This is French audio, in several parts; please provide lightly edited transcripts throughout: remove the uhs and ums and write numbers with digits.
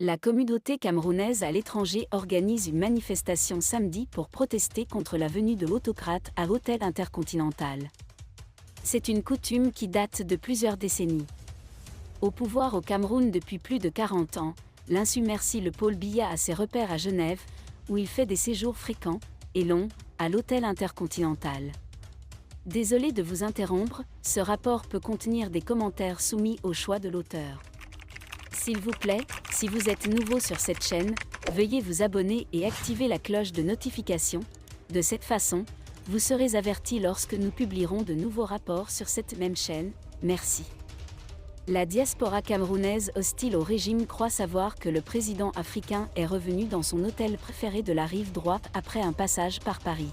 La communauté camerounaise à l'étranger organise une manifestation samedi pour protester contre la venue de l'autocrate à l'hôtel Intercontinental. C'est une coutume qui date de plusieurs décennies. Au pouvoir au Cameroun depuis plus de 40 ans, l'insubmersible Paul Biya a ses repères à Genève, où il fait des séjours fréquents et longs à l'hôtel Intercontinental. Désolé de vous interrompre, ce rapport peut contenir des commentaires soumis au choix de l'auteur. S'il vous plaît, si vous êtes nouveau sur cette chaîne, veuillez vous abonner et activer la cloche de notification. De cette façon, vous serez averti lorsque nous publierons de nouveaux rapports sur cette même chaîne. Merci. La diaspora camerounaise hostile au régime croit savoir que le président africain est revenu dans son hôtel préféré de la rive droite après un passage par Paris.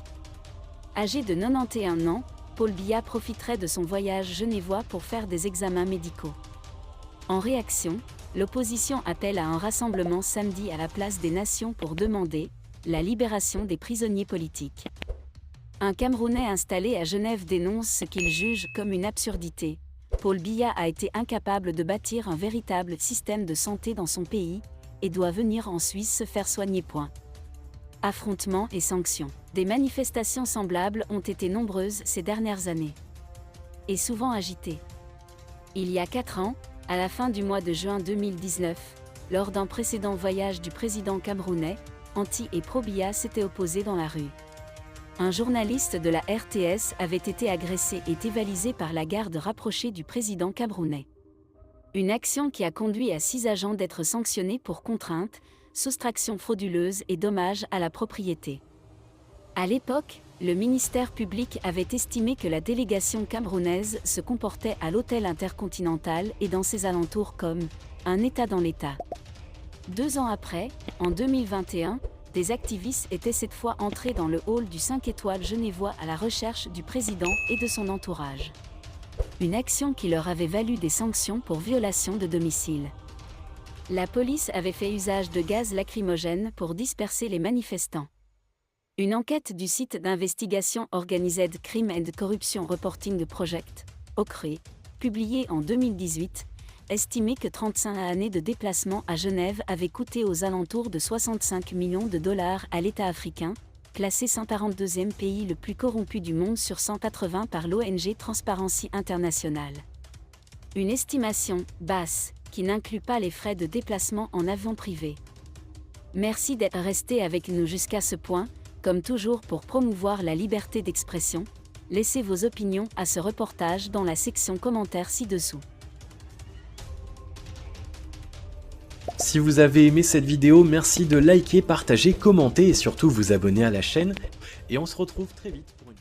Âgé de 91 ans, Paul Biya profiterait de son voyage genevois pour faire des examens médicaux. En réaction, l'opposition appelle à un rassemblement samedi à la place des Nations pour demander la libération des prisonniers politiques. Un Camerounais installé à Genève dénonce ce qu'il juge comme une absurdité. Paul Biya a été incapable de bâtir un véritable système de santé dans son pays et doit venir en Suisse se faire soigner. Affrontements et sanctions. Des manifestations semblables ont été nombreuses ces dernières années. Et souvent agitées. Il y a 4 ans, à la fin du mois de juin 2019, lors d'un précédent voyage du président camerounais, anti- et pro-Biya s'étaient opposés dans la rue. Un journaliste de la RTS avait été agressé et évalisé par la garde rapprochée du président camerounais. Une action qui a conduit à 6 agents d'être sanctionnés pour contrainte, soustraction frauduleuse et dommages à la propriété. À l'époque, le ministère public avait estimé que la délégation camerounaise se comportait à l'hôtel Intercontinental et dans ses alentours comme un État dans l'État. 2 ans après, en 2021, des activistes étaient cette fois entrés dans le hall du 5 étoiles genevois à la recherche du président et de son entourage. Une action qui leur avait valu des sanctions pour violation de domicile. La police avait fait usage de gaz lacrymogène pour disperser les manifestants. Une enquête du site d'investigation Organized Crime and Corruption Reporting Project, OCRE, publiée en 2018, estimait que 35 années de déplacement à Genève avaient coûté aux alentours de 65 millions de dollars à l'État africain, classé 142e pays le plus corrompu du monde sur 180 par l'ONG Transparency International. Une estimation basse, qui n'inclut pas les frais de déplacement en avion privé. Merci d'être resté avec nous jusqu'à ce point. Comme toujours pour promouvoir la liberté d'expression, laissez vos opinions à ce reportage dans la section commentaires ci-dessous. Si vous avez aimé cette vidéo, merci de liker, partager, commenter et surtout vous abonner à la chaîne. Et on se retrouve très vite pour une